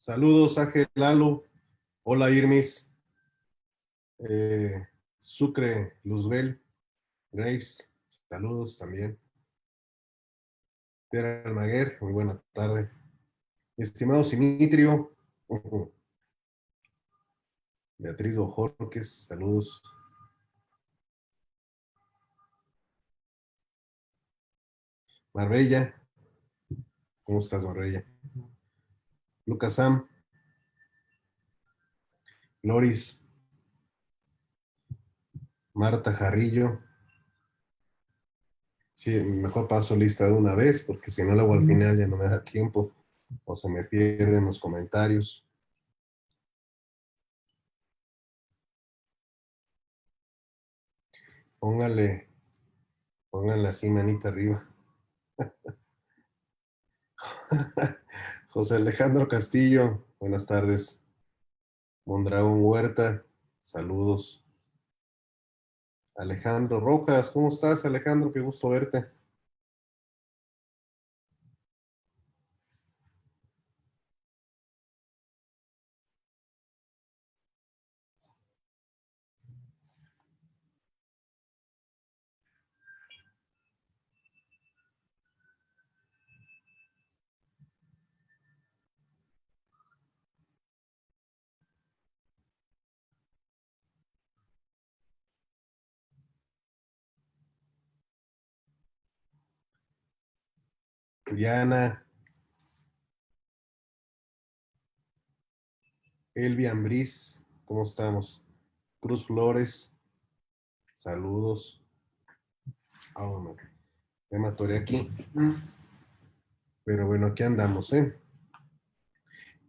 Saludos, Ángel Lalo. Hola, Irmis. Sucre, Luzbel, Graves. Saludos también. Tera Almaguer, muy buena tarde. Estimado Simitrio. Beatriz Bojorques, saludos. Marbella. ¿Cómo estás, Marbella? Lucas Sam. Loris. Marta Jarrillo. Sí, mejor paso lista de una vez, porque si no, luego al final ya no me da tiempo o se me pierden los comentarios. Póngale así, manita arriba. José Alejandro Castillo, buenas tardes. Mondragón Huerta, saludos. Alejandro Rojas, ¿cómo estás, Alejandro? Qué gusto verte. Diana, Elvia Ambriz, ¿cómo estamos? Cruz Flores, saludos. Ah, bueno, me matoré aquí. Pero bueno, aquí andamos, ¿eh?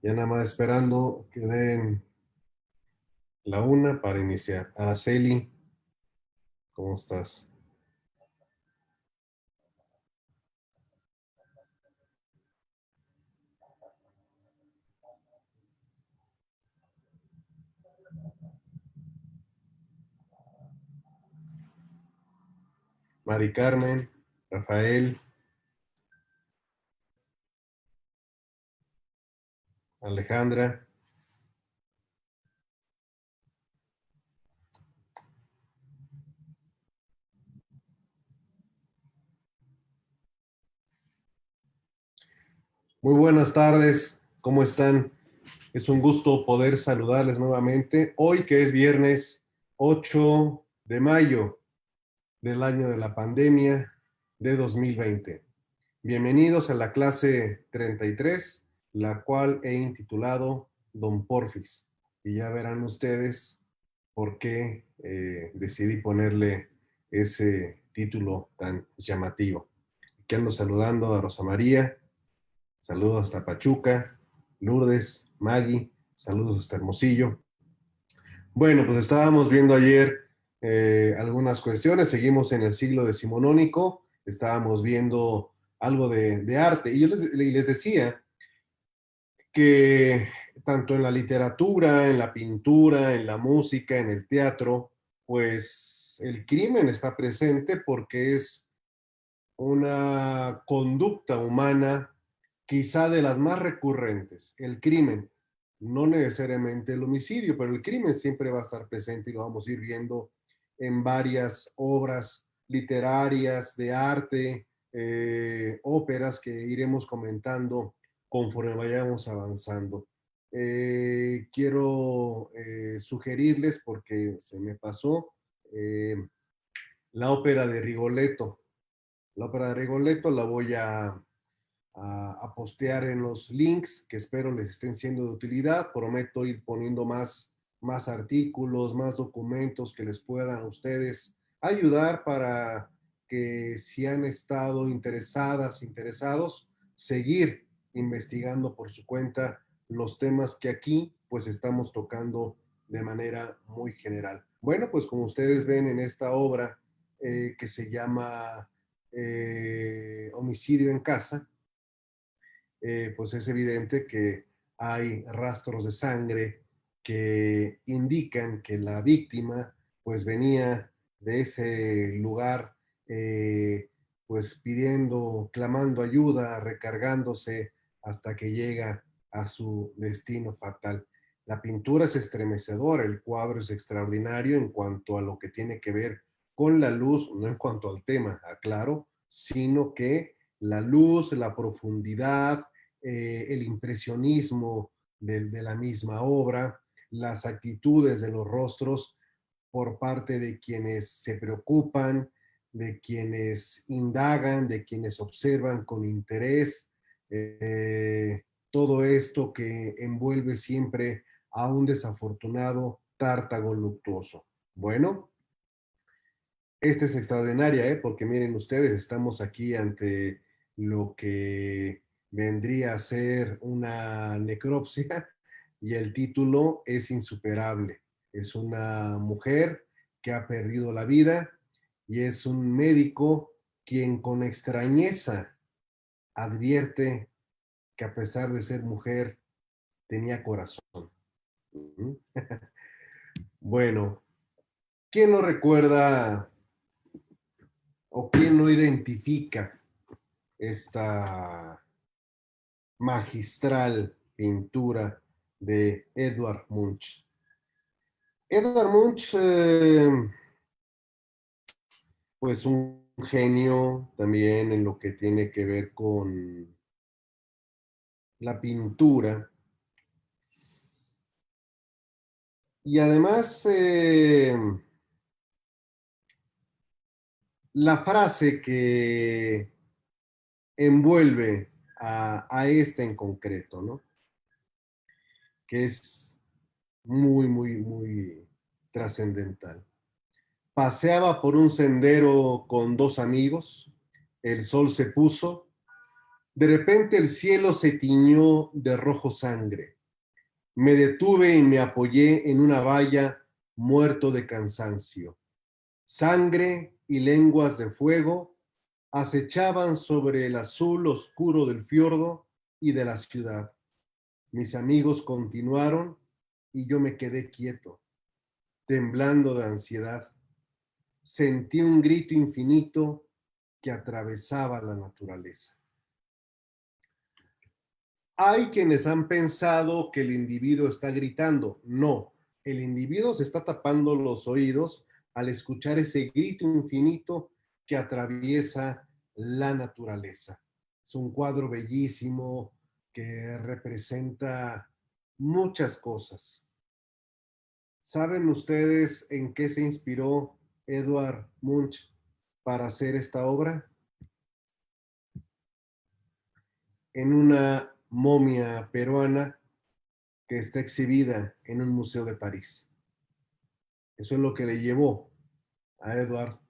Ya nada más esperando que den la una para iniciar. Araceli, ¿cómo estás? Mari Carmen, Rafael, Alejandra. Muy buenas tardes, ¿cómo están? Es un gusto poder saludarles nuevamente. Hoy que es viernes 8 de mayo del año de la pandemia de 2020. Bienvenidos a la clase 33, la cual he intitulado Don Porfis. Y ya verán ustedes por qué decidí ponerle ese título tan llamativo. Aquí ando saludando a Rosa María, saludos hasta Pachuca, Lourdes, Maggie, saludos hasta Hermosillo. Bueno, pues estábamos viendo ayer algunas cuestiones, seguimos en el siglo decimonónico, estábamos viendo algo de arte, y yo les decía que tanto en la literatura, en la pintura, en la música, en el teatro, pues el crimen está presente porque es una conducta humana quizá de las más recurrentes, el crimen, no necesariamente el homicidio, pero el crimen siempre va a estar presente y lo vamos a ir viendo en varias obras literarias, de arte, óperas que iremos comentando conforme vayamos avanzando. Quiero sugerirles, porque se me pasó, la ópera de Rigoletto. La ópera de Rigoletto la voy a postear en los links que espero les estén siendo de utilidad. Prometo ir poniendo más artículos, más documentos que les puedan a ustedes ayudar para que si han estado interesadas, interesados, seguir investigando por su cuenta los temas que aquí pues estamos tocando de manera muy general. Bueno, pues como ustedes ven en esta obra que se llama Homicidio en Casa, pues es evidente que hay rastros de sangre que indican que la víctima pues venía de ese lugar pues pidiendo, clamando ayuda, recargándose hasta que llega a su destino fatal. La pintura es estremecedora, el cuadro es extraordinario en cuanto a lo que tiene que ver con la luz, no en cuanto al tema, aclaro, sino que la luz, la profundidad, el impresionismo de la misma obra, las actitudes de los rostros por parte de quienes se preocupan, de quienes indagan, de quienes observan con interés, todo esto que envuelve siempre a un desafortunado tártago luctuoso. Bueno, esta es extraordinaria, porque miren ustedes, estamos aquí ante lo que vendría a ser una necropsia y el título es insuperable. Es una mujer que ha perdido la vida y es un médico quien con extrañeza advierte que a pesar de ser mujer tenía corazón. Bueno, ¿quién no recuerda o quién no identifica esta magistral pintura de Edvard Munch? Edvard Munch, pues un genio también en lo que tiene que ver con la pintura. Y además, la frase que envuelve a este en concreto, ¿no? Que es muy trascendental. Paseaba por un sendero con dos amigos, el sol se puso, de repente el cielo se tiñó de rojo sangre. Me detuve y me apoyé en una valla, muerto de cansancio. Sangre y lenguas de fuego acechaban sobre el azul oscuro del fiordo y de la ciudad. Mis amigos continuaron y yo me quedé quieto, temblando de ansiedad. Sentí un grito infinito que atravesaba la naturaleza. Hay quienes han pensado que el individuo está gritando. No, el individuo se está tapando los oídos al escuchar ese grito infinito que atraviesa la naturaleza. Es un cuadro bellísimo que representa muchas cosas. ¿Saben ustedes en qué se inspiró Edvard Munch para hacer esta obra? En una momia peruana que está exhibida en un museo de París. Eso es lo que le llevó a Edward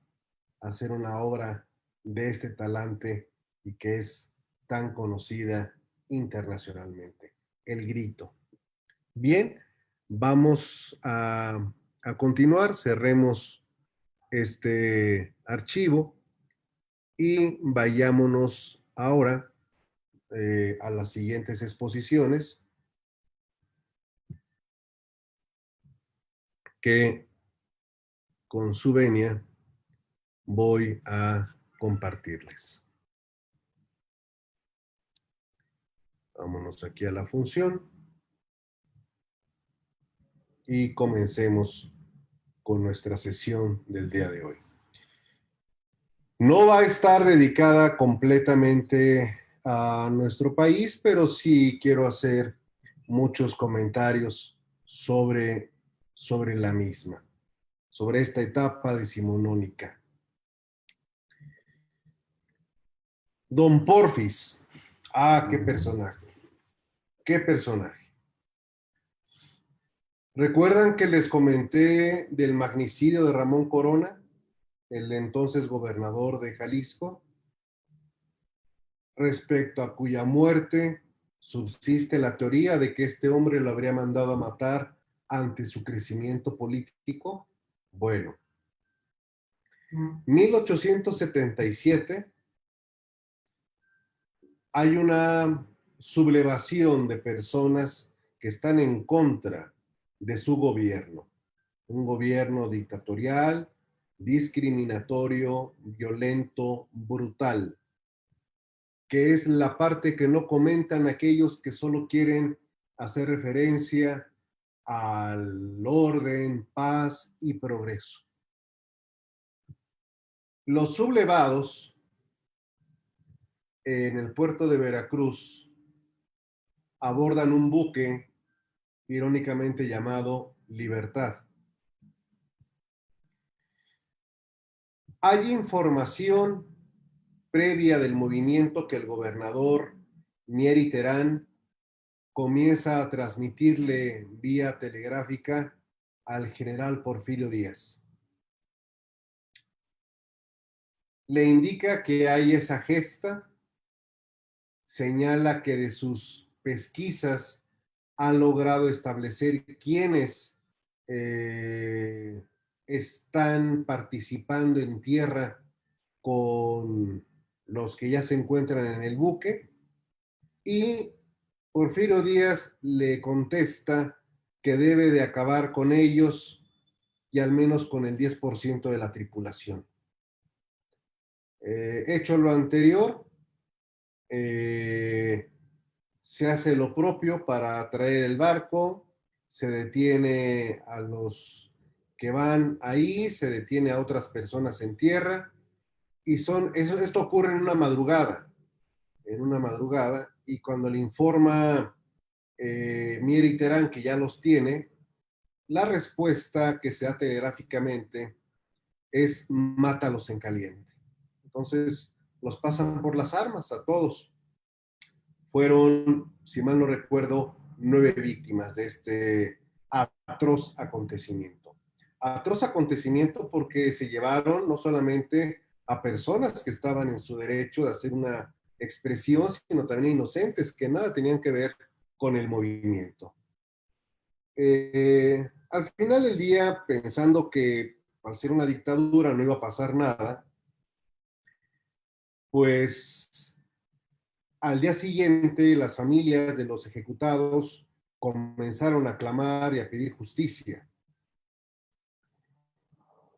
a hacer una obra de este talante y que es tan conocida internacionalmente. El grito. Bien, vamos a continuar, cerremos este archivo y vayámonos ahora a las siguientes exposiciones que con su venia voy a compartirles. Vámonos aquí a la función y comencemos con nuestra sesión del día de hoy. No va a estar dedicada completamente a nuestro país, pero sí quiero hacer muchos comentarios sobre la misma, sobre esta etapa decimonónica. Don Porfis. Ah, qué personaje. Qué personaje. ¿Recuerdan que les comenté del magnicidio de Ramón Corona, el entonces gobernador de Jalisco, respecto a cuya muerte subsiste la teoría de que este hombre lo habría mandado a matar ante su crecimiento político? Bueno, 1877 hay una sublevación de personas que están en contra de su gobierno, un gobierno dictatorial, discriminatorio, violento, brutal, que es la parte que no comentan aquellos que solo quieren hacer referencia al orden, paz y progreso. Los sublevados en el puerto de Veracruz abordan un buque irónicamente llamado Libertad. Hay información previa del movimiento que el gobernador Mieri Terán comienza a transmitirle vía telegráfica al general Porfirio Díaz. Le indica que hay esa gesta, señala que de sus pesquisas ha logrado establecer quiénes están participando en tierra con los que ya se encuentran en el buque, y Porfirio Díaz le contesta que debe de acabar con ellos y al menos con el 10% de la tripulación. Hecho lo anterior, se hace lo propio para atraer el barco, se detiene a los que van ahí, se detiene a otras personas en tierra, y esto ocurre en una madrugada, y cuando le informa Mieri Terán que ya los tiene, la respuesta que se da telegráficamente es mátalos en caliente. Entonces los pasan por las armas a todos. Fueron, si mal no recuerdo, 9 víctimas de este atroz acontecimiento. Atroz acontecimiento porque se llevaron no solamente a personas que estaban en su derecho de hacer una expresión, sino también inocentes que nada tenían que ver con el movimiento. Al final del día, pensando que al ser una dictadura no iba a pasar nada, pues al día siguiente las familias de los ejecutados comenzaron a clamar y a pedir justicia.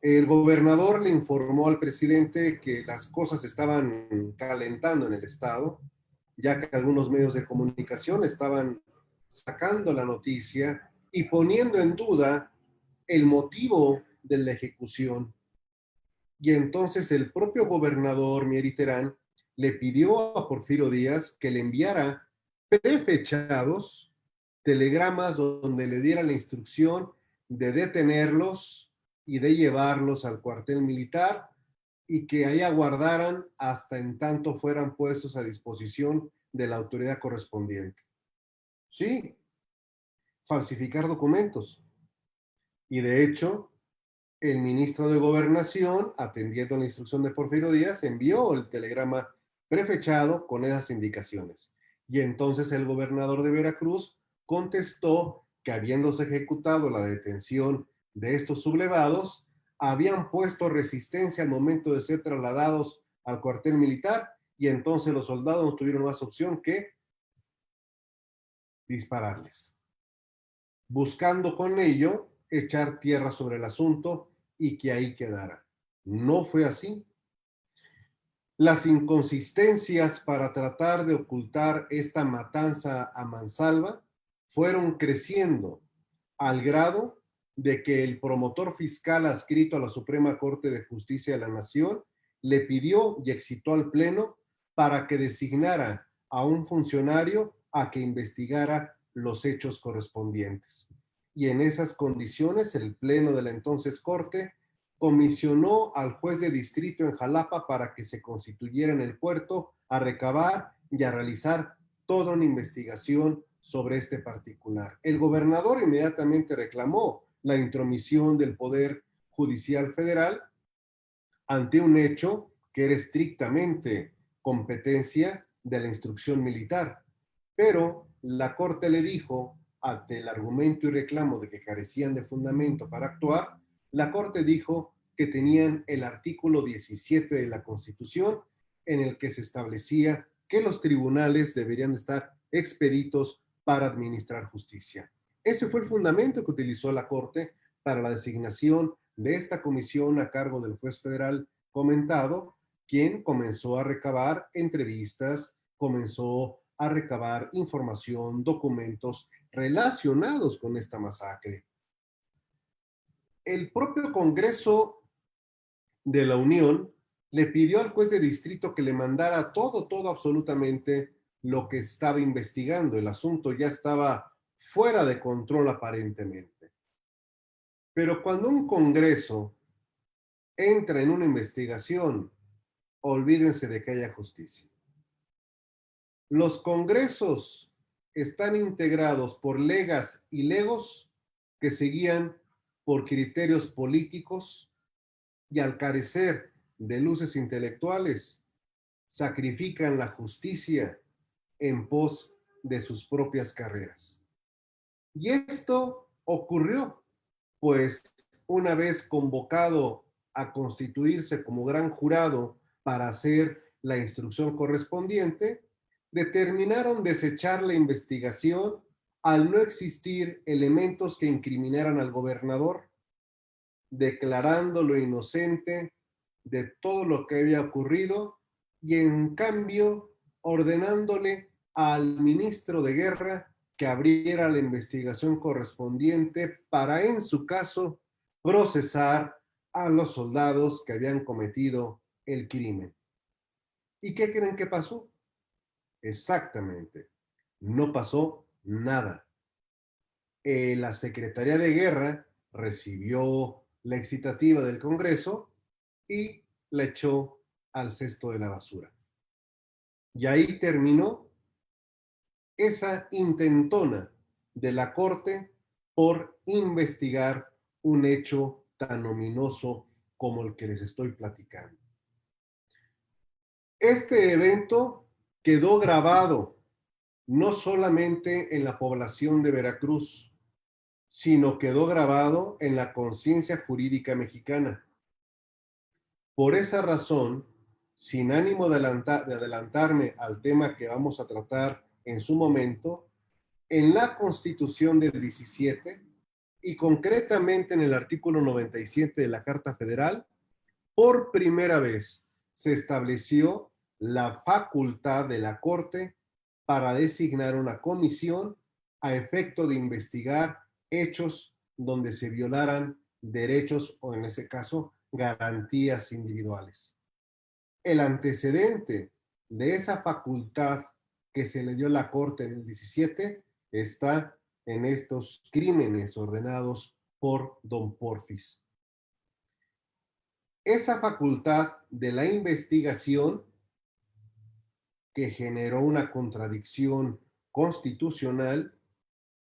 El gobernador le informó al presidente que las cosas estaban calentando en el estado, ya que algunos medios de comunicación estaban sacando la noticia y poniendo en duda el motivo de la ejecución. Y entonces el propio gobernador Mieri Terán le pidió a Porfirio Díaz que le enviara prefechados telegramas donde le diera la instrucción de detenerlos y de llevarlos al cuartel militar y que ahí aguardaran hasta en tanto fueran puestos a disposición de la autoridad correspondiente. Sí, falsificar documentos. Y de hecho, el ministro de Gobernación, atendiendo la instrucción de Porfirio Díaz, envió el telegrama prefechado con esas indicaciones. Y entonces el gobernador de Veracruz contestó que habiéndose ejecutado la detención de estos sublevados, habían puesto resistencia al momento de ser trasladados al cuartel militar y entonces los soldados no tuvieron más opción que dispararles, buscando con ello echar tierra sobre el asunto y que ahí quedara. No fue así. Las inconsistencias para tratar de ocultar esta matanza a mansalva fueron creciendo al grado de que el promotor fiscal adscrito a la Suprema Corte de Justicia de la Nación le pidió y excitó al Pleno para que designara a un funcionario a que investigara los hechos correspondientes. Y en esas condiciones, el Pleno de la entonces Corte comisionó al juez de distrito en Jalapa para que se constituyera en el puerto a recabar y a realizar toda una investigación sobre este particular. El gobernador inmediatamente reclamó la intromisión del Poder Judicial Federal ante un hecho que era estrictamente competencia de la instrucción militar. Pero la Corte le dijo, ante el argumento y reclamo de que carecían de fundamento para actuar, la Corte dijo que tenían el artículo 17 de la Constitución en el que se establecía que los tribunales deberían estar expeditos para administrar justicia. Ese fue el fundamento que utilizó la Corte para la designación de esta comisión a cargo del juez federal comentado, quien comenzó a recabar entrevistas, comenzó a recabar información, documentos relacionados con esta masacre. El propio Congreso de la Unión le pidió al juez de distrito que le mandara todo absolutamente lo que estaba investigando. El asunto ya estaba fuera de control aparentemente. Pero cuando un Congreso entra en una investigación, olvídense de que haya justicia. Los congresos están integrados por legas y legos que se guían por criterios políticos y al carecer de luces intelectuales, sacrifican la justicia en pos de sus propias carreras. Y esto ocurrió, pues una vez convocado a constituirse como gran jurado para hacer la instrucción correspondiente, determinaron desechar la investigación al no existir elementos que incriminaran al gobernador, declarándolo inocente de todo lo que había ocurrido y en cambio ordenándole al ministro de Guerra que abriera la investigación correspondiente para, en su caso, procesar a los soldados que habían cometido el crimen. ¿Y qué creen que pasó? Exactamente, no pasó nada. La Secretaría de Guerra recibió la excitativa del Congreso y la echó al cesto de la basura. Y ahí terminó esa intentona de la Corte por investigar un hecho tan ominoso como el que les estoy platicando. Este evento quedó grabado no solamente en la población de Veracruz, sino quedó grabado en la conciencia jurídica mexicana. Por esa razón, sin ánimo de adelantarme al tema que vamos a tratar en su momento, en la Constitución del 17 y concretamente en el artículo 97 de la Carta Federal, por primera vez se estableció la facultad de la Corte para designar una comisión a efecto de investigar hechos donde se violaran derechos o, en ese caso, garantías individuales. El antecedente de esa facultad que se le dio a la Corte en el 17 está en estos crímenes ordenados por don Porfis. Esa facultad de la investigación que generó una contradicción constitucional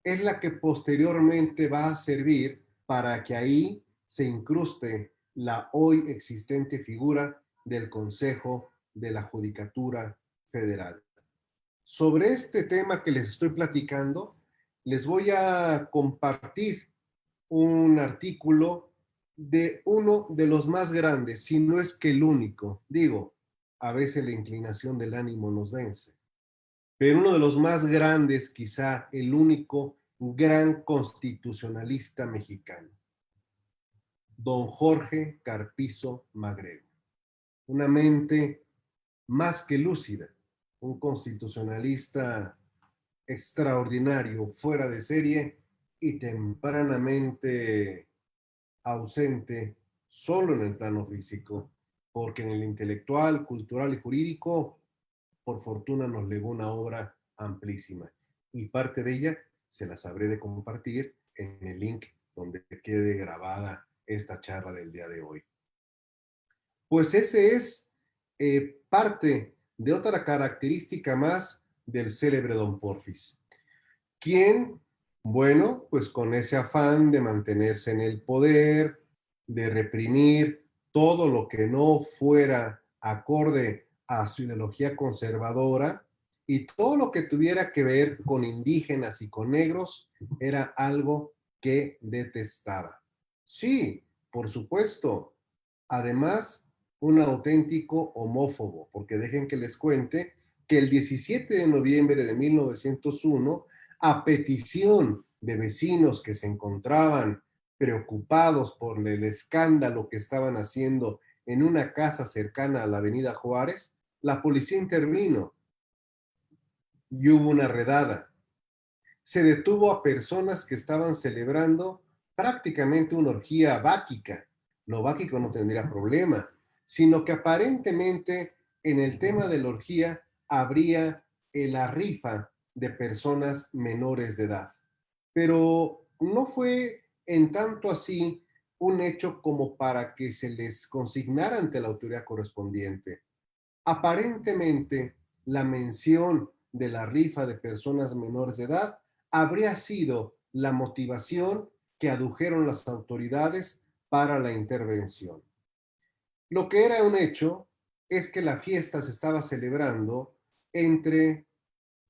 es la que posteriormente va a servir para que ahí se incruste la hoy existente figura del Consejo de la Judicatura Federal. Sobre este tema que les estoy platicando, les voy a compartir un artículo de uno de los más grandes, si no es que el único. Digo, a veces la inclinación del ánimo nos vence, pero uno de los más grandes, quizá el único gran constitucionalista mexicano, don Jorge Carpizo Magrego. Una mente más que lúcida, un constitucionalista extraordinario, fuera de serie y tempranamente ausente solo en el plano físico, porque en el intelectual, cultural y jurídico, por fortuna nos legó una obra amplísima y parte de ella se las habré de compartir en el link donde quede grabada esta charla del día de hoy. Pues ese es parte de otra característica más del célebre don Porfis, quien, bueno, pues con ese afán de mantenerse en el poder, de reprimir todo lo que no fuera acorde a su ideología conservadora y todo lo que tuviera que ver con indígenas y con negros, era algo que detestaba. Sí, por supuesto. Además, un auténtico homófobo, porque dejen que les cuente que el 17 de noviembre de 1901, a petición de vecinos que se encontraban preocupados por el escándalo que estaban haciendo en una casa cercana a la avenida Juárez, la policía intervino y hubo una redada. Se detuvo a personas que estaban celebrando prácticamente una orgía báquica. Lo báquico no tendría problema, sino que aparentemente en el tema de la orgía habría la rifa de personas menores de edad. Pero no fue en tanto así un hecho como para que se les consignara ante la autoridad correspondiente. Aparentemente, la mención de la rifa de personas menores de edad habría sido la motivación que adujeron las autoridades para la intervención. Lo que era un hecho es que la fiesta se estaba celebrando entre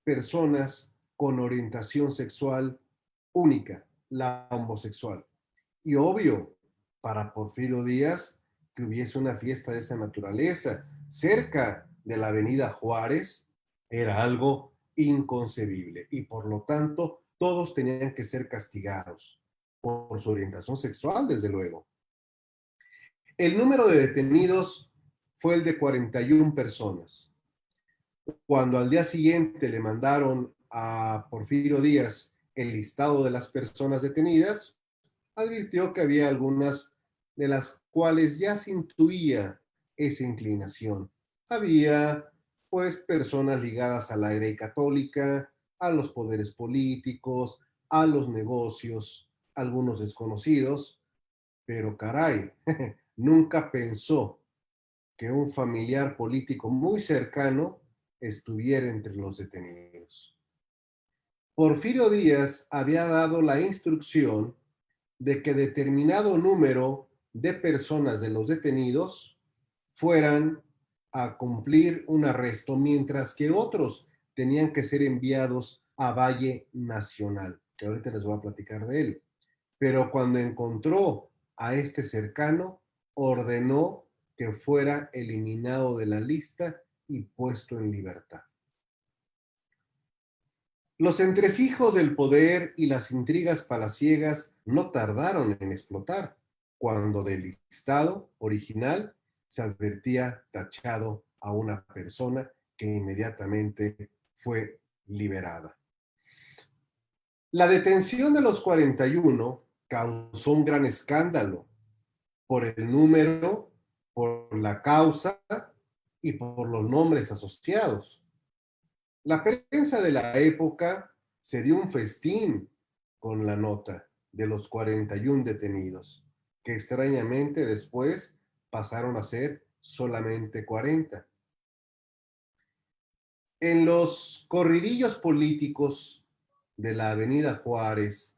personas con orientación sexual única, la homosexual. Y obvio, para Porfirio Díaz, que hubiese una fiesta de esa naturaleza cerca de la avenida Juárez era algo inconcebible y por lo tanto todos tenían que ser castigados por su orientación sexual, desde luego. El número de detenidos fue el de 41 personas. Cuando al día siguiente le mandaron a Porfirio Díaz el listado de las personas detenidas, advirtió que había algunas de las cuales ya se intuía esa inclinación. Había, pues, personas ligadas a la Grey Católica, a los poderes políticos, a los negocios, algunos desconocidos, pero caray, nunca pensó que un familiar político muy cercano estuviera entre los detenidos. Porfirio Díaz había dado la instrucción de que determinado número de personas de los detenidos fueran a cumplir un arresto, mientras que otros tenían que ser enviados a Valle Nacional, que ahorita les voy a platicar de él. Pero cuando encontró a este cercano, ordenó que fuera eliminado de la lista y puesto en libertad. Los entresijos del poder y las intrigas palaciegas no tardaron en explotar, cuando del listado original se advertía tachado a una persona que inmediatamente fue liberada. La detención de los 41 causó un gran escándalo por el número, por la causa y por los nombres asociados. La prensa de la época se dio un festín con la nota de los 41 detenidos, que extrañamente después pasaron a ser solamente 40. En los corridillos políticos de la Avenida Juárez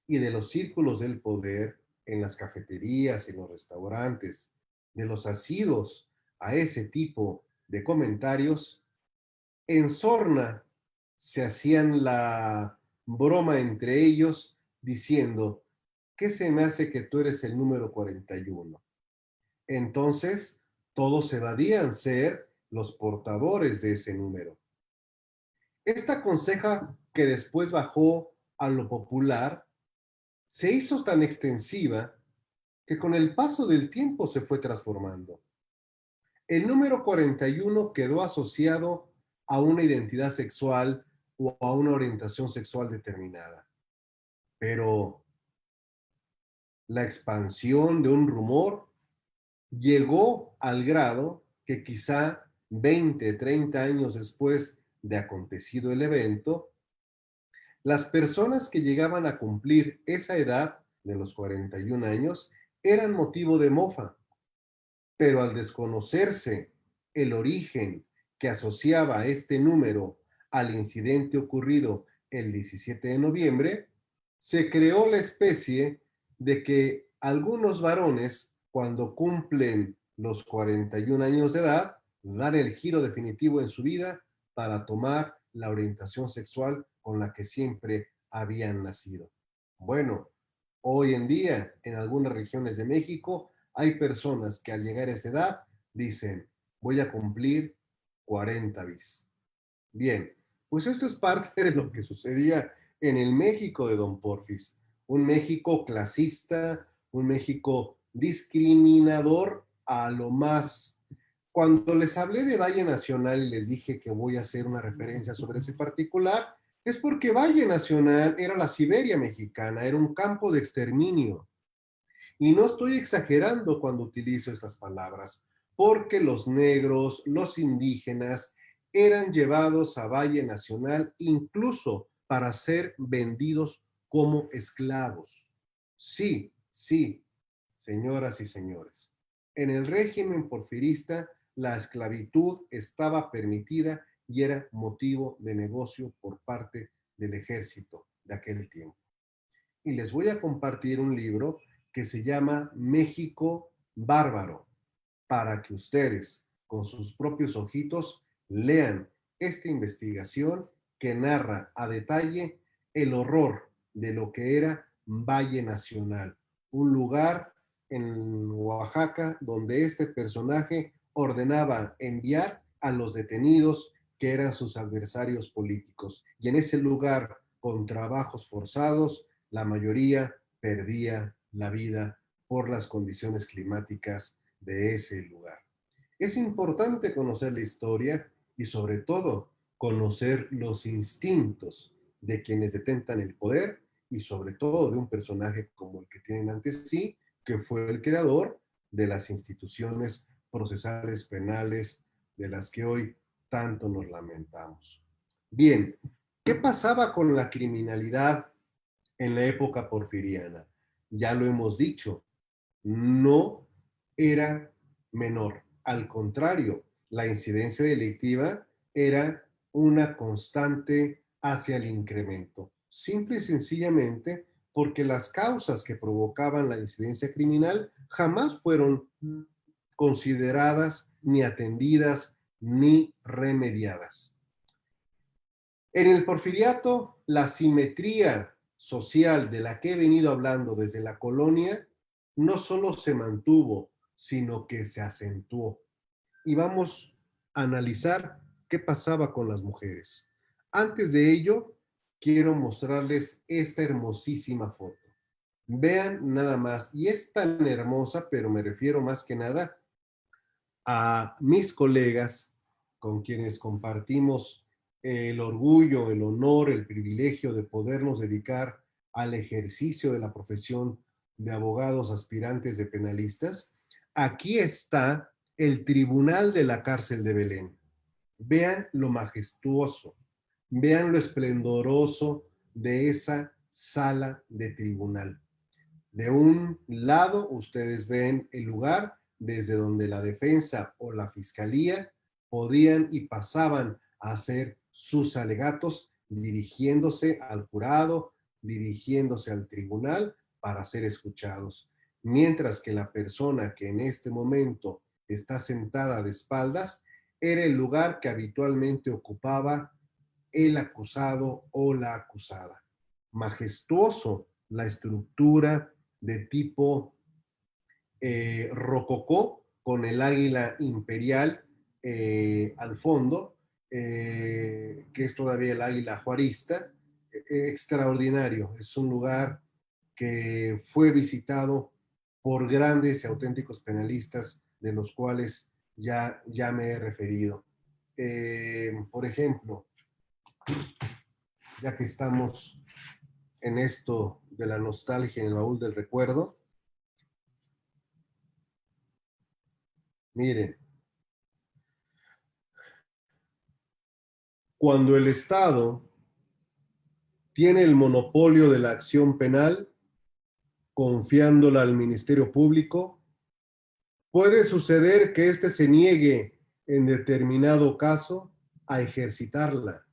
y de los círculos del poder, en las cafeterías, en los restaurantes, de los asidos a ese tipo de comentarios, en sorna se hacían la broma entre ellos diciendo, ¿qué se me hace que tú eres el número 41? Entonces, todos evadían ser los portadores de ese número. Esta conseja, que después bajó a lo popular, se hizo tan extensiva que con el paso del tiempo se fue transformando. El número 41 quedó asociado a una identidad sexual o a una orientación sexual determinada. Pero la expansión de un rumor llegó al grado que quizá 20, 30 años después de acontecido el evento, las personas que llegaban a cumplir esa edad de los 41 años eran motivo de mofa, pero al desconocerse el origen que asociaba este número al incidente ocurrido el 17 de noviembre, se creó la especie de que algunos varones, cuando cumplen los 41 años de edad, dan el giro definitivo en su vida para tomar la orientación sexual con la que siempre habían nacido. Bueno, hoy en día, en algunas regiones de México, hay personas que al llegar a esa edad dicen, voy a cumplir 40 bis. Bien, pues esto es parte de lo que sucedía en el México de Don Porfis. Un México clasista, un México discriminador a lo más. Cuando les hablé de Valle Nacional y les dije que voy a hacer una referencia sobre ese particular, es porque Valle Nacional era la Siberia mexicana, era un campo de exterminio. Y no estoy exagerando cuando utilizo estas palabras, porque los negros, los indígenas, eran llevados a Valle Nacional incluso para ser vendidos como esclavos. Sí, sí, señoras y señores. En el régimen porfirista, la esclavitud estaba permitida y era motivo de negocio por parte del ejército de aquel tiempo. Y les voy a compartir un libro que se llama México Bárbaro, para que ustedes con sus propios ojitos lean esta investigación que narra a detalle el horror de lo que era Valle Nacional, un lugar en Oaxaca donde este personaje ordenaba enviar a los detenidos que eran sus adversarios políticos. Y en ese lugar, con trabajos forzados, la mayoría perdía la vida por las condiciones climáticas de ese lugar. Es importante conocer la historia y sobre todo conocer los instintos de quienes detentan el poder y sobre todo de un personaje como el que tienen ante sí, que fue el creador de las instituciones procesales penales de las que hoy tanto nos lamentamos. Bien, ¿qué pasaba con la criminalidad en la época porfiriana? Ya lo hemos dicho, no era menor. Al contrario, la incidencia delictiva era una constante hacia el incremento. Simple y sencillamente porque las causas que provocaban la incidencia criminal jamás fueron consideradas, ni atendidas, ni remediadas. En el porfiriato, la simetría social de la que he venido hablando desde la colonia no solo se mantuvo, sino que se acentuó. Y vamos a analizar qué pasaba con las mujeres. Antes de ello, quiero mostrarles esta hermosísima foto. Vean nada más, y es tan hermosa, pero me refiero más que nada a mis colegas con quienes compartimos el orgullo, el honor, el privilegio de podernos dedicar al ejercicio de la profesión de abogados aspirantes de penalistas. Aquí está el Tribunal de la Cárcel de Belén. Vean lo majestuoso, vean lo esplendoroso de esa sala de tribunal. De un lado, ustedes ven el lugar desde donde la defensa o la fiscalía podían y pasaban a hacer sus alegatos dirigiéndose al jurado, dirigiéndose al tribunal para ser escuchados. Mientras que la persona que en este momento está sentada de espaldas era el lugar que habitualmente ocupaba el acusado o la acusada. Majestuoso la estructura de tipo rococó con el águila imperial al fondo, que es todavía el águila juarista. Extraordinario, es un lugar que fue visitado por grandes y auténticos penalistas de los cuales ya me he referido. Por ejemplo, ya que estamos en esto de la nostalgia en el baúl del recuerdo, miren, cuando el Estado tiene el monopolio de la acción penal, confiándola al Ministerio Público, puede suceder que éste se niegue en determinado caso, a ejercitarla.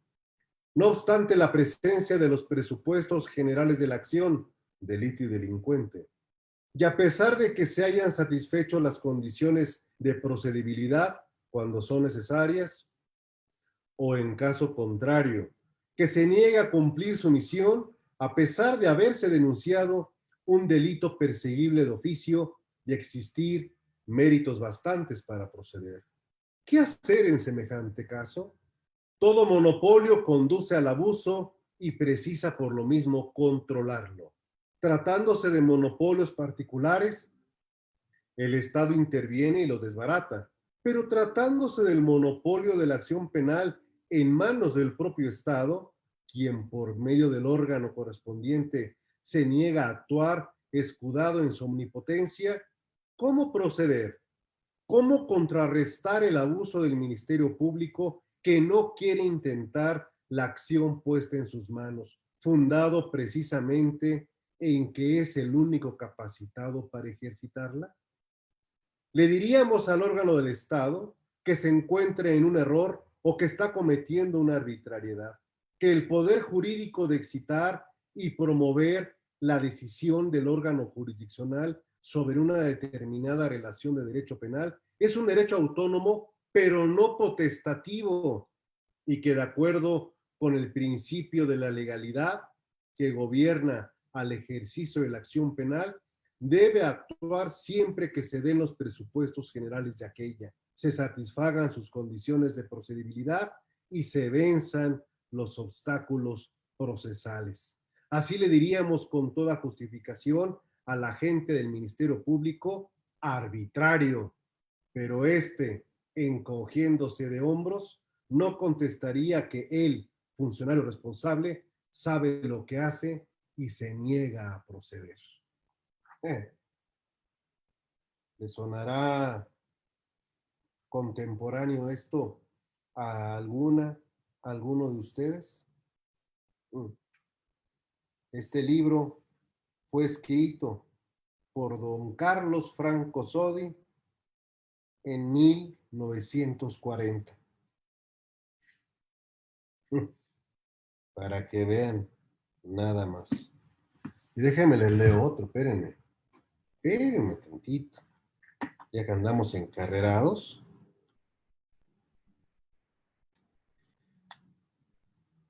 No obstante la presencia de los presupuestos generales de la acción, delito y delincuente, y a pesar de que se hayan satisfecho las condiciones de procedibilidad cuando son necesarias, o en caso contrario, que se niega a cumplir su misión a pesar de haberse denunciado un delito perseguible de oficio y existir méritos bastantes para proceder. ¿Qué hacer en semejante caso? Todo monopolio conduce al abuso y precisa por lo mismo controlarlo. Tratándose de monopolios particulares, el Estado interviene y los desbarata, pero tratándose del monopolio de la acción penal en manos del propio Estado, quien por medio del órgano correspondiente se niega a actuar escudado en su omnipotencia, ¿cómo proceder? ¿Cómo contrarrestar el abuso del Ministerio Público que no quiere intentar la acción puesta en sus manos, fundado precisamente en que es el único capacitado para ejercitarla? Le diríamos al órgano del Estado que se encuentre en un error o que está cometiendo una arbitrariedad, que el poder jurídico de excitar y promover la decisión del órgano jurisdiccional sobre una determinada relación de derecho penal es un derecho autónomo, pero no potestativo, y que de acuerdo con el principio de la legalidad que gobierna al ejercicio de la acción penal, debe actuar siempre que se den los presupuestos generales de aquella, se satisfagan sus condiciones de procedibilidad y se venzan los obstáculos procesales. Así le diríamos con toda justificación al agente del Ministerio Público arbitrario, pero encogiéndose de hombros, no contestaría que él, funcionario responsable, sabe lo que hace y se niega a proceder. ¿Le sonará contemporáneo esto a alguno de ustedes? Este libro fue escrito por don Carlos Franco Sodi en 1940. Para que vean, nada más. Y déjenme les leo otro, espérenme tantito, ya que andamos encarrerados.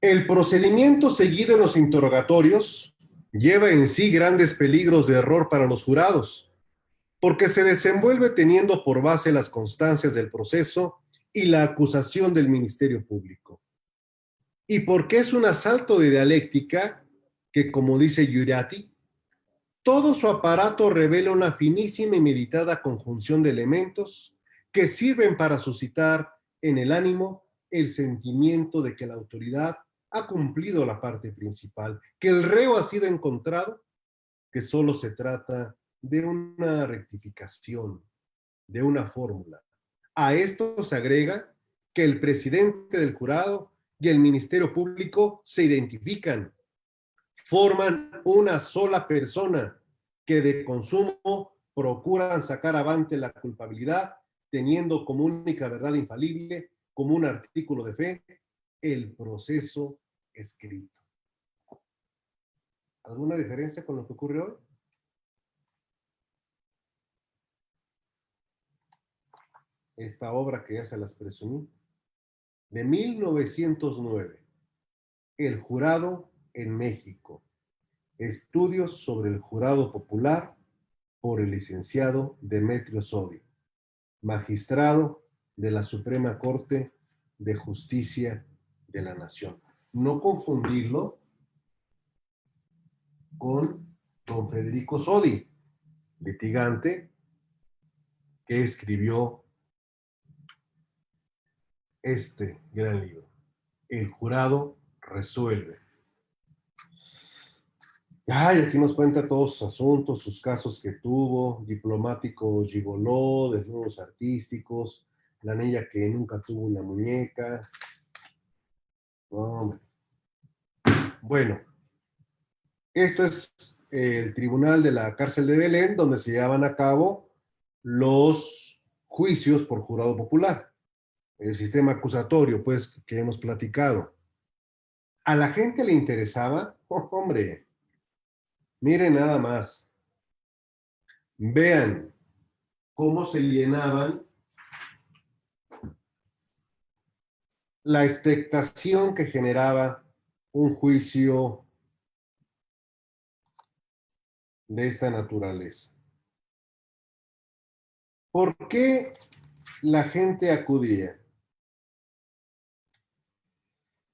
El procedimiento seguido en los interrogatorios lleva en sí grandes peligros de error para los jurados, porque se desenvuelve teniendo por base las constancias del proceso y la acusación del Ministerio Público. Y porque es un asalto de dialéctica que, como dice Giuriati, todo su aparato revela una finísima y meditada conjunción de elementos que sirven para suscitar en el ánimo el sentimiento de que la autoridad ha cumplido la parte principal, que el reo ha sido encontrado, que solo se trata de una rectificación, de una fórmula. A esto se agrega que el presidente del jurado y el Ministerio Público se identifican, forman una sola persona que de consumo procuran sacar avante la culpabilidad, teniendo como única verdad infalible, como un artículo de fe, el proceso escrito. ¿Alguna diferencia con lo que ocurre hoy? Esta obra que ya se las presumí, de 1909, El jurado en México, estudios sobre el jurado popular por el licenciado Demetrio Sodi, magistrado de la Suprema Corte de Justicia de la Nación. No confundirlo con don Federico Sodi, litigante que escribió este gran libro, El jurado resuelve. Ay, aquí nos cuenta todos sus asuntos, sus casos que tuvo, diplomático gigoló, desnudos artísticos, la niña que nunca tuvo una muñeca. No, bueno, esto es el tribunal de la cárcel de Belén, donde se llevan a cabo los juicios por jurado popular. el sistema acusatorio, pues, que hemos platicado. ¿A la gente le interesaba? Oh, hombre, miren nada más. Vean cómo se llenaban la expectación que generaba un juicio de esta naturaleza. ¿Por qué la gente acudía?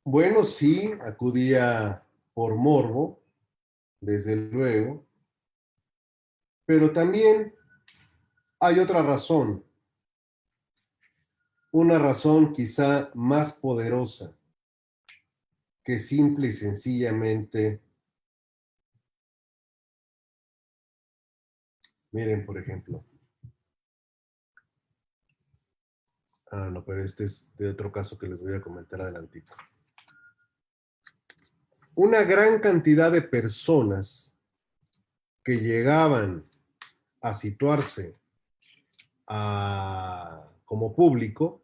Bueno, sí, acudía por morbo, desde luego, pero también hay otra razón, una razón quizá más poderosa que simple y sencillamente, miren, por ejemplo, no, pero este es de otro caso que les voy a comentar adelantito. Una gran cantidad de personas que llegaban a situarse como público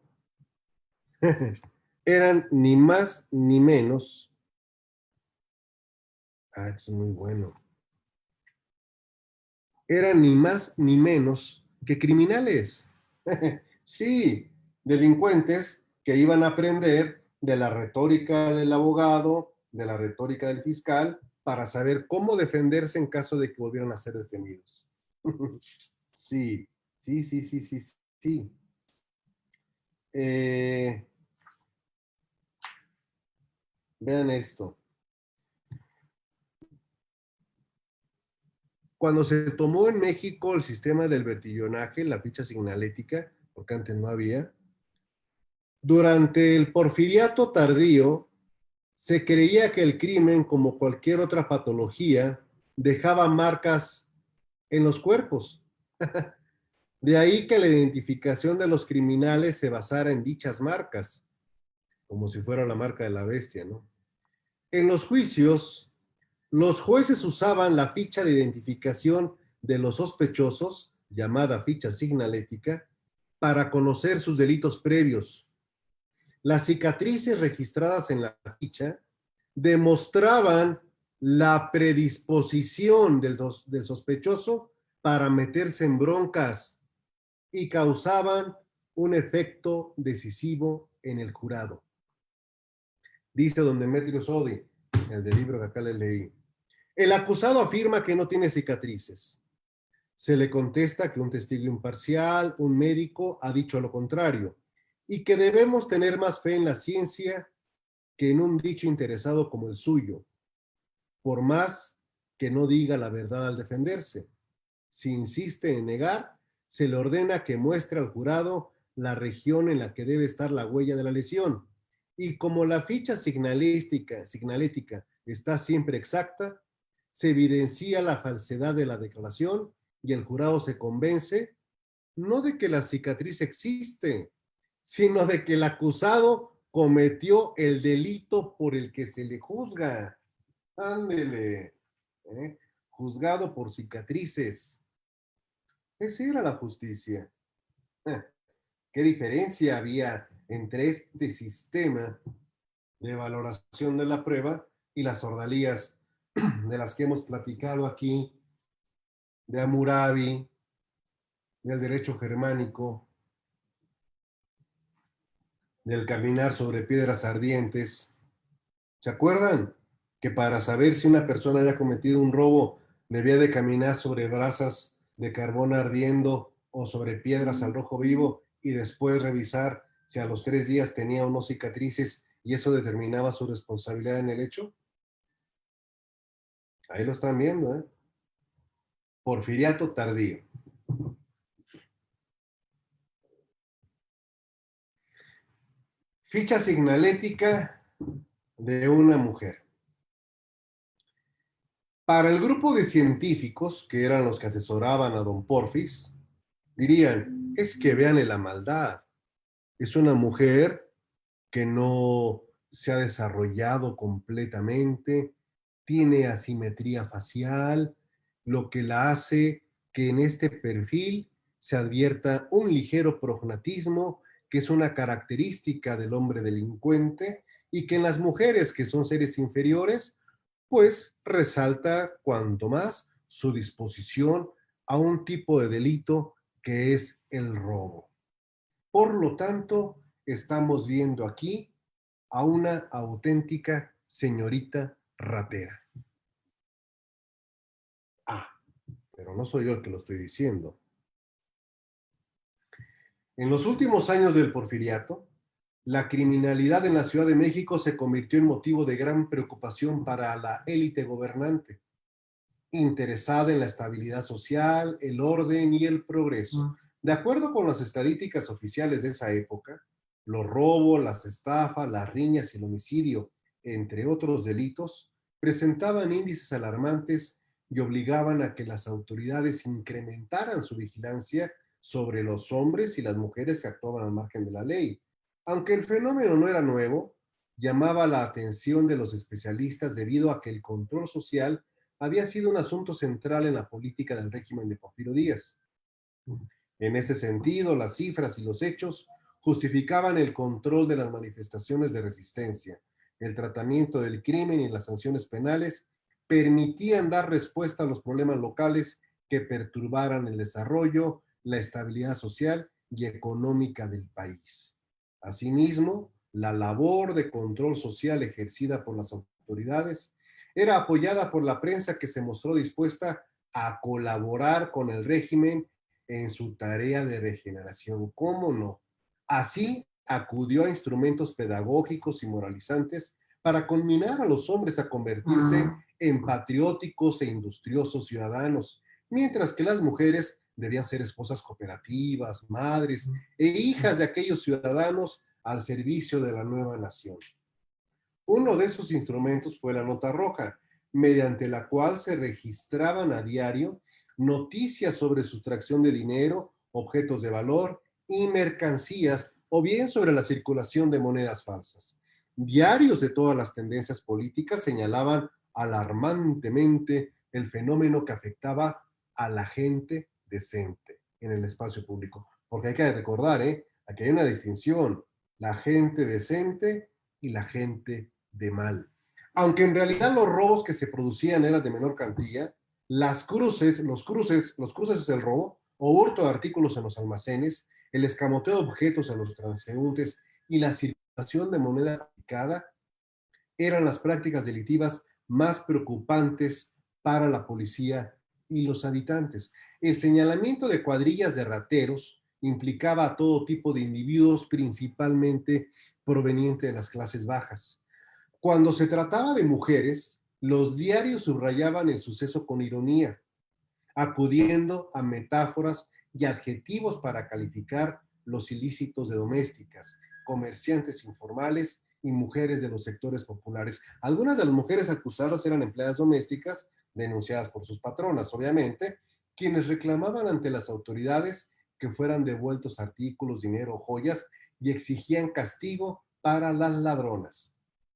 eran ni más ni menos, es muy bueno, eran ni más ni menos que criminales. Sí, delincuentes que iban a aprender de la retórica del abogado, de la retórica del fiscal, para saber cómo defenderse en caso de que volvieran a ser detenidos. Sí, sí, sí, sí, sí, sí. Eh, Vean esto. Cuando se tomó en México el sistema del vertillonaje, la ficha signalética, porque antes no había, durante el porfiriato tardío, se creía que el crimen, como cualquier otra patología, dejaba marcas en los cuerpos. De ahí que la identificación de los criminales se basara en dichas marcas, como si fuera la marca de la bestia, ¿no? En los juicios, los jueces usaban la ficha de identificación de los sospechosos, llamada ficha signalética, para conocer sus delitos previos. Las cicatrices registradas en la ficha demostraban la predisposición del sospechoso para meterse en broncas y causaban un efecto decisivo en el jurado. Dice don Demetrio Sodi, el del libro que acá le leí. El acusado afirma que no tiene cicatrices. Se le contesta que un testigo imparcial, un médico, ha dicho lo contrario y que debemos tener más fe en la ciencia que en un dicho interesado como el suyo, por más que no diga la verdad al defenderse. Si insiste en negar, se le ordena que muestre al jurado la región en la que debe estar la huella de la lesión. Y como la ficha signalética está siempre exacta, se evidencia la falsedad de la declaración y el jurado se convence no de que la cicatriz existe, sino de que el acusado cometió el delito por el que se le juzga. Ándele, ¿eh? Juzgado por cicatrices. Esa era la justicia. ¿Qué diferencia había entre este sistema de valoración de la prueba y las ordalías de las que hemos platicado aquí, de Hammurabi, del derecho germánico, del caminar sobre piedras ardientes? ¿Se acuerdan? Que para saber si una persona había cometido un robo debía de caminar sobre brasas de carbón ardiendo o sobre piedras al rojo vivo y después revisar si a los 3 días tenía o no cicatrices y eso determinaba su responsabilidad en el hecho. Ahí lo están viendo, ¿eh? Porfiriato tardío. Ficha signalética de una mujer. Para el grupo de científicos, que eran los que asesoraban a don Porfis, dirían, es que vean la maldad. Es una mujer que no se ha desarrollado completamente, tiene asimetría facial, lo que la hace que en este perfil se advierta un ligero prognatismo que es una característica del hombre delincuente y que en las mujeres, que son seres inferiores, pues resalta cuanto más su disposición a un tipo de delito que es el robo. Por lo tanto, estamos viendo aquí a una auténtica señorita ratera. Ah, pero no soy yo el que lo estoy diciendo. En los últimos años del porfiriato, la criminalidad en la Ciudad de México se convirtió en motivo de gran preocupación para la élite gobernante, interesada en la estabilidad social, el orden y el progreso. De acuerdo con las estadísticas oficiales de esa época, los robos, las estafas, las riñas y el homicidio, entre otros delitos, presentaban índices alarmantes y obligaban a que las autoridades incrementaran su vigilancia sobre los hombres y las mujeres que actuaban al margen de la ley. Aunque el fenómeno no era nuevo, llamaba la atención de los especialistas debido a que el control social había sido un asunto central en la política del régimen de Porfirio Díaz. En este sentido, las cifras y los hechos justificaban el control de las manifestaciones de resistencia, el tratamiento del crimen y las sanciones penales permitían dar respuesta a los problemas locales que perturbaran el desarrollo, la estabilidad social y económica del país. Asimismo, la labor de control social ejercida por las autoridades era apoyada por la prensa que se mostró dispuesta a colaborar con el régimen en su tarea de regeneración. ¿Cómo no? Así acudió a instrumentos pedagógicos y moralizantes para conminar a los hombres a convertirse en patrióticos e industriosos ciudadanos, mientras que las mujeres debían ser esposas cooperativas, madres e hijas de aquellos ciudadanos al servicio de la nueva nación. Uno de esos instrumentos fue la nota roja, mediante la cual se registraban a diario noticias sobre sustracción de dinero, objetos de valor y mercancías, o bien sobre la circulación de monedas falsas. Diarios de todas las tendencias políticas señalaban alarmantemente el fenómeno que afectaba a la gente decente en el espacio público. Porque hay que recordar, aquí hay una distinción, la gente decente y la gente de mal. Aunque en realidad los robos que se producían eran de menor cantidad, los cruces es el robo, o hurto de artículos en los almacenes, el escamoteo de objetos a los transeúntes y la circulación de moneda aplicada eran las prácticas delictivas más preocupantes para la policía y los habitantes. El señalamiento de cuadrillas de rateros implicaba a todo tipo de individuos, principalmente provenientes de las clases bajas. Cuando se trataba de mujeres, los diarios subrayaban el suceso con ironía, acudiendo a metáforas y adjetivos para calificar los ilícitos de domésticas, comerciantes informales y mujeres de los sectores populares. Algunas de las mujeres acusadas eran empleadas domésticas, denunciadas por sus patronas, obviamente, quienes reclamaban ante las autoridades que fueran devueltos artículos, dinero o joyas y exigían castigo para las ladronas.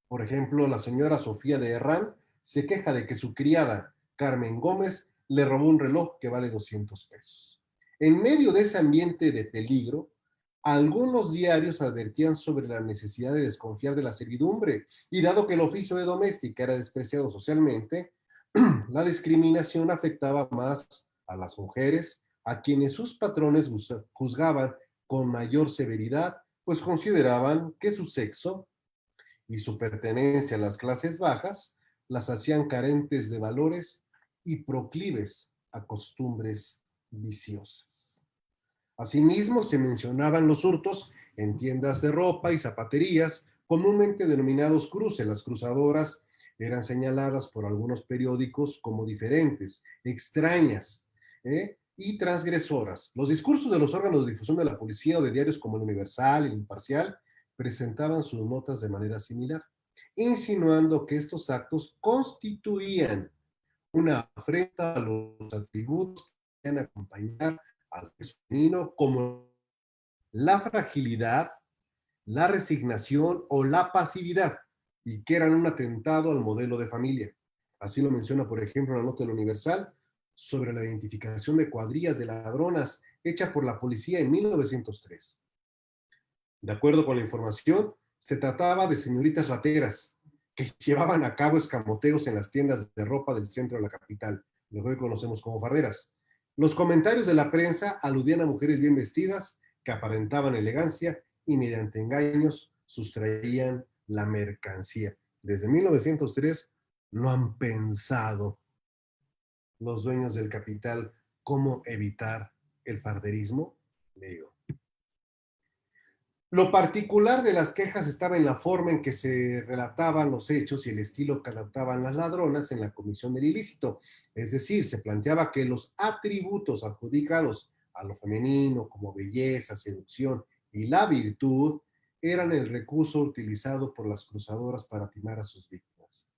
Por ejemplo, la señora Sofía de Herrán se queja de que su criada, Carmen Gómez, le robó un reloj que vale 200 pesos. En medio de ese ambiente de peligro, algunos diarios advertían sobre la necesidad de desconfiar de la servidumbre, y dado que el oficio de doméstica era despreciado socialmente, la discriminación afectaba más a las mujeres, a quienes sus patrones juzgaban con mayor severidad, pues consideraban que su sexo y su pertenencia a las clases bajas las hacían carentes de valores y proclives a costumbres viciosas. Asimismo, se mencionaban los hurtos en tiendas de ropa y zapaterías, comúnmente denominados cruces. Las cruzadoras eran señaladas por algunos periódicos como diferentes, extrañas, y transgresoras. Los discursos de los órganos de difusión de la policía o de diarios como el Universal, el Imparcial, presentaban sus notas de manera similar, insinuando que estos actos constituían una afrenta a los atributos que deben acompañar al sexo femenino, como la fragilidad, la resignación o la pasividad, y que eran un atentado al modelo de familia. Así lo menciona, por ejemplo, la nota del Universal sobre la identificación de cuadrillas de ladronas hecha por la policía en 1903. De acuerdo con la información, se trataba de señoritas rateras que llevaban a cabo escamoteos en las tiendas de ropa del centro de la capital, lo que hoy conocemos como farderas. Los comentarios de la prensa aludían a mujeres bien vestidas que aparentaban elegancia y mediante engaños sustraían la mercancía. Desde 1903 no han pensado los dueños del capital cómo evitar el farderismo. Le digo. Lo particular de las quejas estaba en la forma en que se relataban los hechos y el estilo que adoptaban las ladronas en la comisión del ilícito. Es decir, se planteaba que los atributos adjudicados a lo femenino, como belleza, seducción y la virtud, eran el recurso utilizado por las cruzadoras para timar a sus víctimas.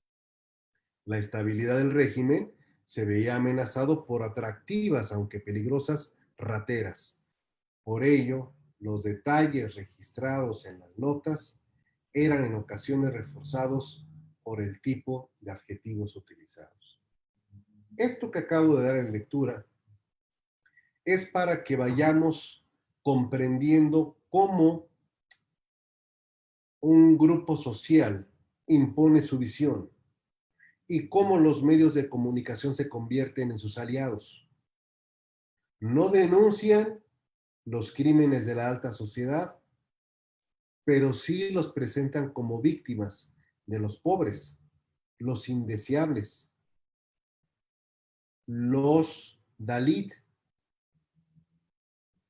La estabilidad del régimen se veía amenazado por atractivas, aunque peligrosas, rateras. Por ello, los detalles registrados en las notas eran en ocasiones reforzados por el tipo de adjetivos utilizados. Esto que acabo de dar en lectura es para que vayamos comprendiendo cómo un grupo social impone su visión y cómo los medios de comunicación se convierten en sus aliados. No denuncian los crímenes de la alta sociedad, pero sí los presentan como víctimas de los pobres, los indeseables, los Dalit,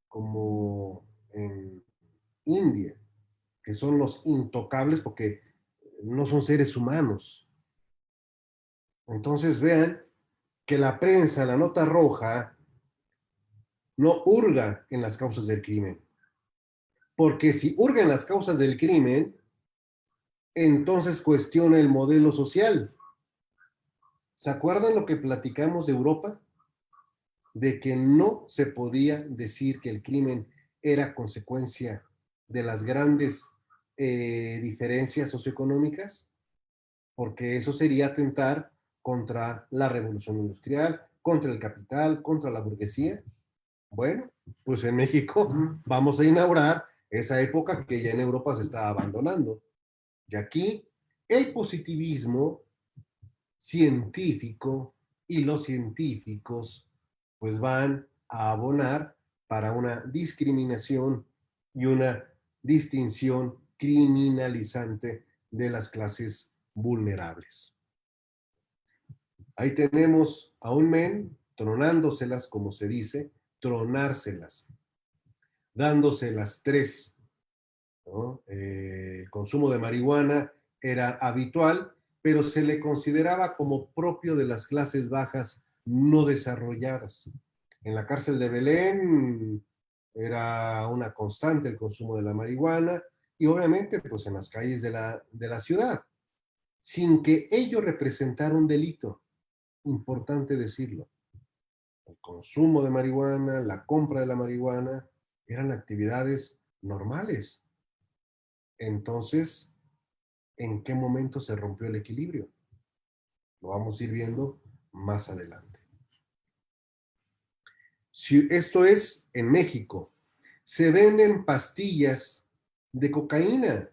como en India, que son los intocables porque no son seres humanos. Entonces vean que la prensa, la nota roja, no hurga en las causas del crimen. Porque si hurga en las causas del crimen, entonces cuestiona el modelo social. ¿Se acuerdan lo que platicamos de Europa? De que no se podía decir que el crimen era consecuencia de las grandes diferencias socioeconómicas, porque eso sería atentar contra la revolución industrial, contra el capital, contra la burguesía. Bueno, pues en México vamos a inaugurar esa época que ya en Europa se está abandonando. Y aquí el positivismo científico y los científicos pues van a abonar para una discriminación y una distinción criminalizante de las clases vulnerables. Ahí tenemos a un men tronándoselas, como se dice, tronárselas, dándose las tres, ¿no? El consumo de marihuana era habitual, pero se le consideraba como propio de las clases bajas no desarrolladas. En la cárcel de Belén era una constante el consumo de la marihuana y obviamente pues en las calles de la ciudad, sin que ello representara un delito. Importante decirlo. El consumo de marihuana, la compra de la marihuana, eran actividades normales. Entonces, ¿en qué momento se rompió el equilibrio? Lo vamos a ir viendo más adelante. Si esto es en México, se venden pastillas de cocaína,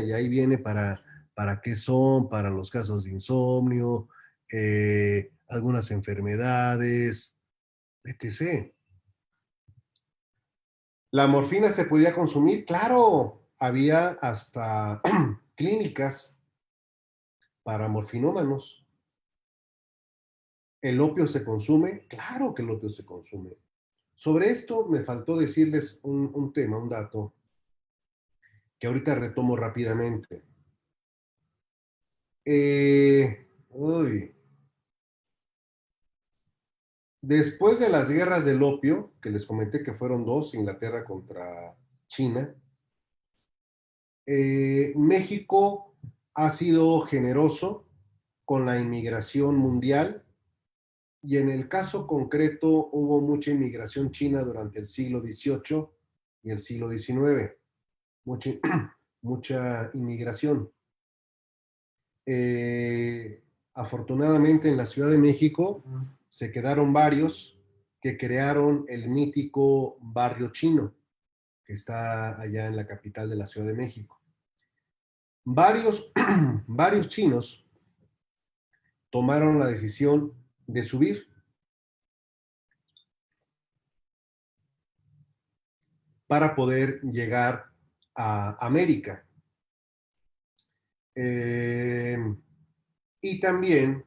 y ahí viene para qué son, para los casos de insomnio, algunas enfermedades, etc. ¿La morfina se podía consumir? Claro, había hasta clínicas para morfinómanos. ¿El opio se consume? Claro que el opio se consume. Sobre esto me faltó decirles un tema, un dato, que ahorita retomo rápidamente. Uy. Después de las guerras del opio, que les comenté que fueron dos, Inglaterra contra China, México ha sido generoso con la inmigración mundial y en el caso concreto hubo mucha inmigración china durante el siglo XVIII y el siglo XIX, mucha, mucha inmigración. Afortunadamente en la Ciudad de México se quedaron varios que crearon el mítico barrio chino. que está allá en la capital de la Ciudad de México. Varios, varios chinos tomaron la decisión de subir para poder llegar a América. Y también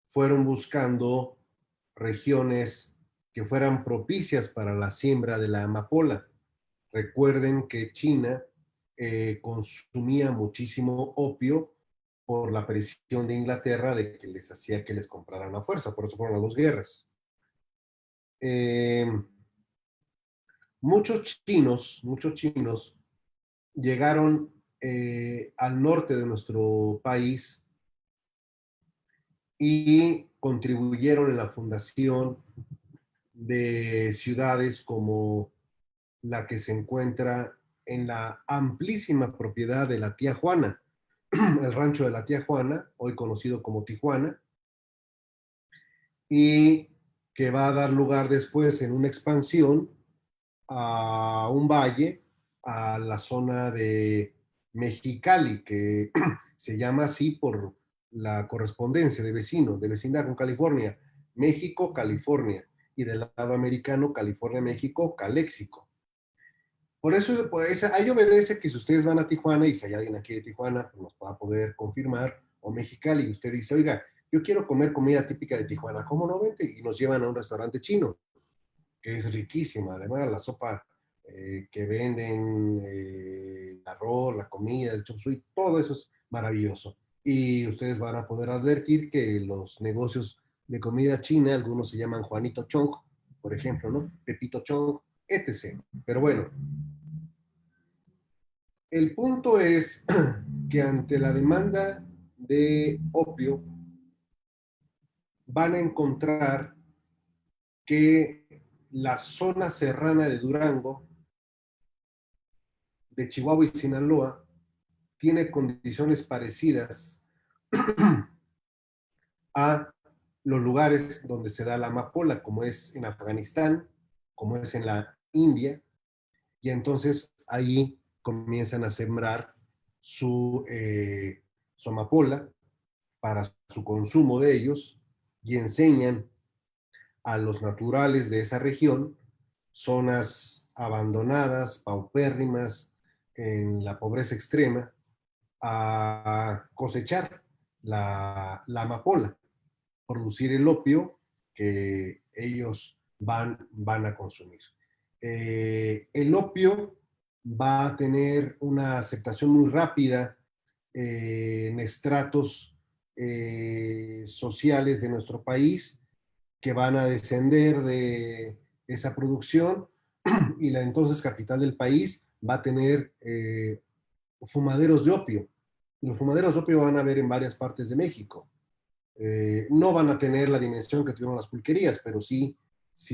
fueron buscando regiones que fueran propicias para la siembra de la amapola. Recuerden que China consumía muchísimo opio por la presión de Inglaterra de que les hacía que les compraran a fuerza, por eso fueron las dos guerras. Eh, muchos chinos llegaron al norte de nuestro país y contribuyeron en la fundación de ciudades como la que se encuentra en la amplísima propiedad de la tía Juana, el rancho de la tía Juana, hoy conocido como Tijuana, y que va a dar lugar después en una expansión a un valle, a la zona de Mexicali, que se llama así por la correspondencia de vecino, de vecindad con California, México, California, y del lado americano, California, México, Caléxico. Por eso, pues, ahí obedece que si ustedes van a Tijuana y si hay alguien aquí de Tijuana, pues nos va a poder confirmar, o Mexicali, y usted dice, oiga, yo quiero comer comida típica de Tijuana, ¿cómo no vente? Y nos llevan a un restaurante chino, que es riquísima, además la sopa que venden, el arroz, la comida, el chop suey, todo eso es maravilloso. Y ustedes van a poder advertir que los negocios de comida china, algunos se llaman Juanito Chong, por ejemplo, ¿no? Pepito Chong, etc. Pero bueno, el punto es que ante la demanda de opio van a encontrar que la zona serrana de Durango, de Chihuahua y Sinaloa, tiene condiciones parecidas a los lugares donde se da la amapola, como es en Afganistán, como es en la India, y entonces ahí comienzan a sembrar su amapola para su consumo de ellos y enseñan a los naturales de esa región, zonas abandonadas, paupérrimas, en la pobreza extrema, a cosechar la amapola, producir el opio que ellos van a consumir. El opio va a tener una aceptación muy rápida en estratos sociales de nuestro país que van a descender de esa producción y la entonces capital del país va a tener fumaderos de opio. Los fumaderos de opio van a haber en varias partes de México. No van a tener la dimensión que tuvieron las pulquerías, pero sí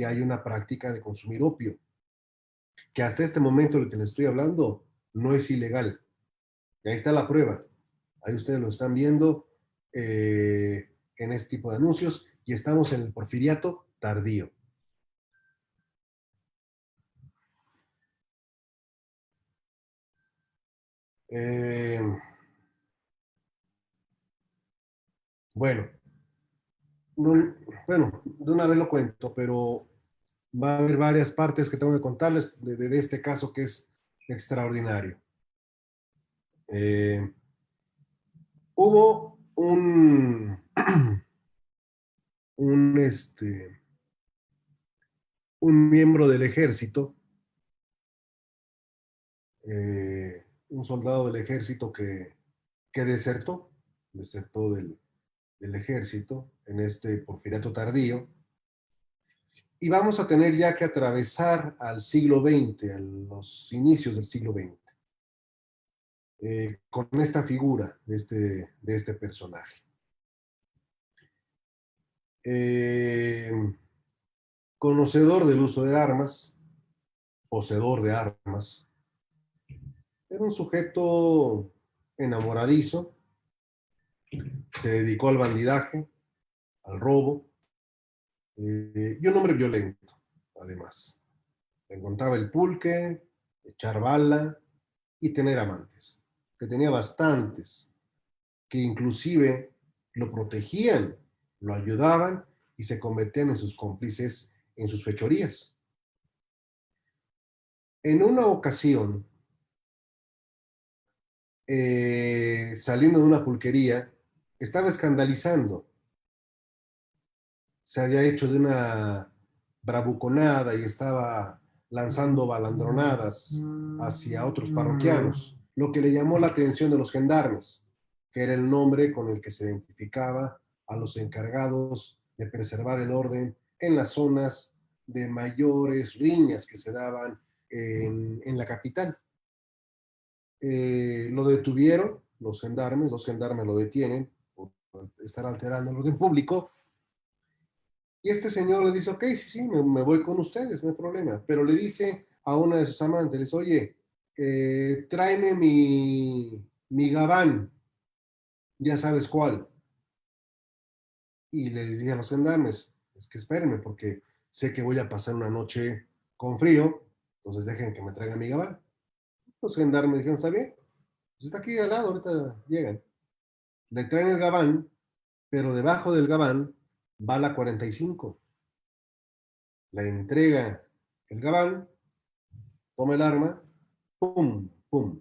hay una práctica de consumir opio, que hasta este momento del que les estoy hablando no es ilegal. Y ahí está la prueba. Ahí ustedes lo están viendo en este tipo de anuncios y estamos en el porfiriato tardío. Eh, bueno, no, bueno, de una vez lo cuento, pero va a haber varias partes que tengo que contarles de este caso que es extraordinario. Eh, hubo un, un miembro del ejército, un soldado del ejército que desertó del ejército en este porfiriato tardío, y vamos a tener ya que atravesar al siglo XX, a los inicios del siglo XX, con esta figura de este personaje. Eh, conocedor del uso de armas, poseedor de armas, era un sujeto enamoradizo, se dedicó al bandidaje, al robo, y un hombre violento, además. Le encantaba el pulque, echar bala y tener amantes, que tenía bastantes, que inclusive lo protegían, lo ayudaban y se convertían en sus cómplices en sus fechorías. En una ocasión, saliendo de una pulquería, estaba escandalizando. Se había hecho de una bravuconada y estaba lanzando balandronadas hacia otros parroquianos, lo que le llamó la atención de los gendarmes, que era el nombre con el que se identificaba a los encargados de preservar el orden en las zonas de mayores riñas que se daban en la capital. Lo detuvieron los gendarmes lo detienen por estar alterando el orden público. Y este señor le dice, ok, sí, sí, me voy con ustedes, no hay problema. Pero le dice a una de sus amantes, le dice, oye, tráeme mi gabán, ya sabes cuál. Y le decía a los gendarmes, es que espérenme porque sé que voy a pasar una noche con frío, entonces dejen que me traiga mi gabán. Los gendarmes dijeron, está bien, pues está aquí al lado, ahorita llegan. Le traen el gabán, pero debajo del gabán va la 45. Le entrega el gabán, toma el arma, pum, pum,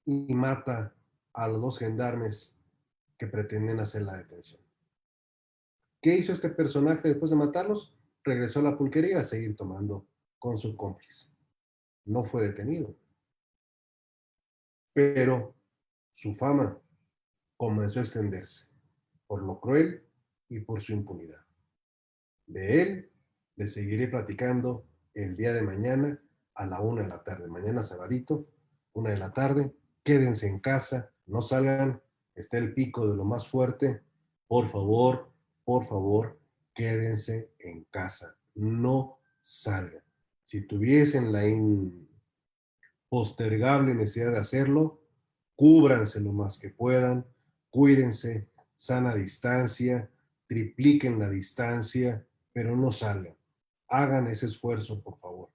y mata a los dos gendarmes que pretenden hacer la detención. ¿Qué hizo este personaje después de matarlos? Regresó a la pulquería a seguir tomando con su cómplice. No fue detenido, pero su fama comenzó a extenderse por lo cruel y por su impunidad. De él les seguiré platicando el día de mañana a la 1 de la tarde. Mañana sabadito, 1 de la tarde. Quédense en casa, no salgan. Está el pico de lo más fuerte. Por favor, quédense en casa. No salgan. Si tuviesen la impostergable necesidad de hacerlo, cúbranse lo más que puedan, cuídense, sana distancia, tripliquen la distancia, pero no salgan. Hagan ese esfuerzo, por favor.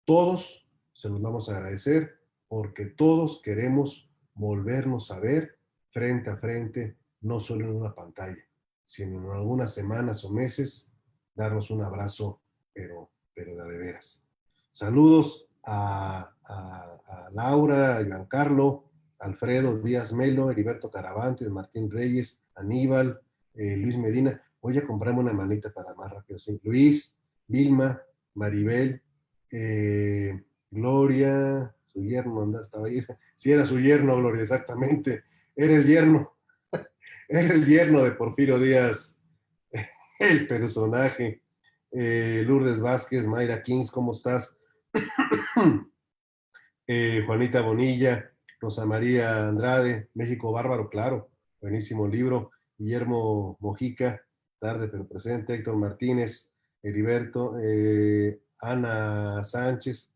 Todos se los vamos a agradecer porque todos queremos volvernos a ver frente a frente, no solo en una pantalla, sino en algunas semanas o meses, darnos un abrazo, pero de veras. Saludos a Laura, a Giancarlo, Alfredo Díaz Melo, Heriberto Caravantes, Martín Reyes, Aníbal, Luis Medina. Voy a comprarme una manita para más rápido. ¿Sí? Luis, Vilma, Maribel, Gloria, su yerno, anda, estaba ahí. Sí, era su yerno, Gloria, exactamente. Era el yerno. Era el yerno de Porfirio Díaz, el personaje. Lourdes Vázquez, Mayra Kings, ¿cómo estás? Juanita Bonilla, Rosa María Andrade, México Bárbaro, claro, buenísimo libro. Guillermo Mojica, tarde pero presente. Héctor Martínez, Heriberto, Ana Sánchez,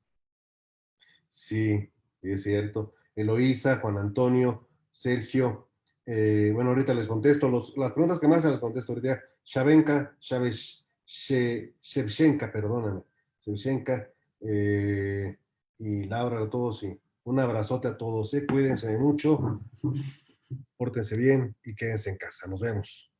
sí, es cierto. Eloísa, Juan Antonio, Sergio. Bueno, ahorita les contesto. Las preguntas que más se las contesto ahorita. Shavenka, Shevchenka, perdóname. Shevchenka y Laura, a todos. Y un abrazote a todos. Cuídense mucho, pórtense bien y quédense en casa. Nos vemos.